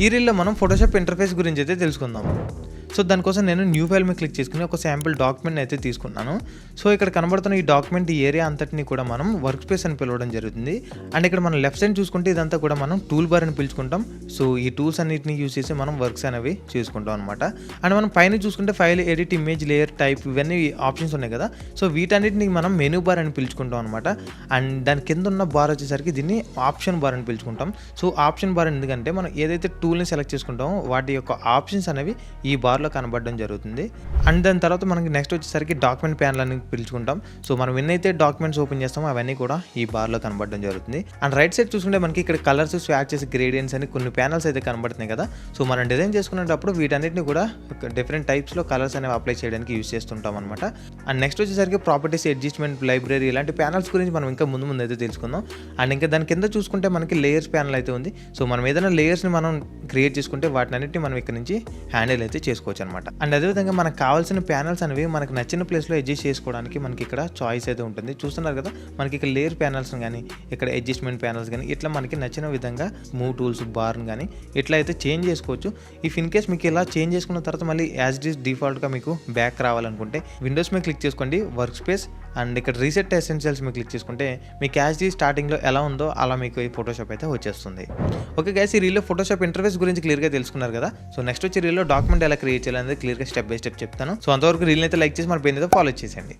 ఈ రీల్లో మనం Photoshop interface గురించి అయితే తెలుసుకుందాం. సో దానికోసం నేను న్యూ ఫైల్ మీద క్లిక్ చేసుకుని ఒక శాంపిల్ డాక్యుమెంట్ అయితే తీసుకున్నాను. సో ఇక్కడ కనబడుతున్న ఈ డాక్యుమెంట్ ఈ ఏరియా అంతటిని కూడా మనం వర్క్ స్పేస్ అని పిలవడం జరుగుతుంది. అండ్ ఇక్కడ మనం లెఫ్ట్ సైడ్ చూసుకుంటే ఇదంతా కూడా మనం టూల్ బార్ అని పిలుచుకుంటాం. సో ఈ టూల్స్ అన్నిటిని యూస్ చేసి మనం వర్క్స్ అనేవి చేసుకుంటాం అనమాట. అండ్ మనం పైన చూసుకుంటే file, edit, image, layer, type ఇవన్నీ ఆప్షన్స్ ఉన్నాయి కదా. సో వీటన్నిటిని మనం మెనూ బార్ అని పిలుచుకుంటాం అనమాట. అండ్ దాని కింద ఉన్న బార్ వచ్చేసరికి దీన్ని ఆప్షన్ బార్ అని పిలుచుకుంటాం. సో ఆప్షన్ బార్ ఎందుకంటే మనం ఏదైతే టూల్ని సెలెక్ట్ చేసుకుంటామో వాటి యొక్క ఆప్షన్స్ అనేవి ఈ బార్లో కనబడడం జరుగుతుంది. అండ్ దాని తర్వాత మనకి నెక్స్ట్ వచ్చేసరికి డాక్యుమెంట్ ప్యానల్ అని పిలుచుకుంటాం. సో మనం ఎన్నైతే డాక్యుమెంట్స్ ఓపెన్ చేస్తామో అవన్నీ కూడా ఈ బార్లో కనబడడం జరుగుతుంది. అండ్ రైట్ సైడ్ చూసుకుంటే మనకి ఇక్కడ కలర్స్, స్వాచెస్, గ్రేడియన్స్ అని కొన్ని ప్యానల్స్ అయితే కనబడుతున్నాయి కదా. సో మనం డిజైన్ చేసుకునేటప్పుడు వీటన్నిటిని కూడా డిఫరెంట్ టైప్స్లో కలర్స్ అనేవి అప్లై చేయడానికి యూస్ చేస్తుంటాం అనమాట. అండ్ నెక్స్ట్ వచ్చేసరికి ప్రాపర్టీస్, అడ్జస్ట్మెంట్, లైబ్రరీ ఇలాంటి ప్యానల్స్ గురించి మనం ఇంకా ముందు అయితే తెలుసుకుందాం. అండ్ ఇంకా దాని కింద చూసుకుంటే మనకి లేయర్స్ ప్యానల్ అయితే ఉంది. సో మనం ఏదైనా లేయర్స్ని మనం క్రియేట్ చేసుకుంటే వాటిని అన్నిటిని మనం ఇక్కడ నుంచి హ్యాండిల్ అయితే చేసుకోవచ్చు అనమాట. అండ్ అదేవిధంగా మనకు కావాల్సిన ప్యానల్స్ అనేవి మనకు నచ్చిన ప్లేస్లో అడ్జస్ట్ చేసుకోవడానికి మనకి ఇక్కడ చాయిస్ అయితే ఉంటుంది. చూస్తున్నారు కదా, మనకి ఇక్కడ లేయర్ ప్యానల్స్ కానీ, ఇక్కడ అడ్జస్ట్మెంట్ ప్యానల్స్ కానీ ఇట్లా మనకి నచ్చిన విధంగా మూవ్ టూల్స్, బార్ని కానీ ఇట్లా అయితే చేంజ్ చేసుకోవచ్చు. ఇఫ్ ఇన్ కేస్ మీకు ఇలా చేంజ్ చేసుకున్న తర్వాత మళ్ళీ యాజ్ ఇట్ ఈస్ డిఫాల్ట్గా మీకు బ్యాక్ రావాలనుకుంటే విండోస్ మీద క్లిక్ చేసుకోండి, వర్క్ స్పేస్, అండ్ ఇక్కడ రీసెట్ ఎసెన్షియల్స్ మీద క్లిక్ చేసుకుంటే మీకు యాజ్ ఇట్ ఈస్ స్టార్టింగ్లో ఎలా ఉందో అలా మీకు ఈ ఫోటోషాప్ అయితే వచ్చేస్తుంది. ఓకే గైస్, ఈ రీల్లో ఫోటోషాప్ ఇంటర్ఫేస్ గురించి క్లియర్గా తెలుసుకున్నారు కదా. సో నెక్స్ట్ వచ్చి రీల్లో డాక్యుమెంట్ ఎలా క్రియేట్ చేయాలనేది క్లియర్గా స్టెప్ బై స్టెప్ చెప్తాను. సో అంతవరకు రీల్ అయితే లైక్ చేసి మన పేరు అయితే ఫాలో చేసేయండి.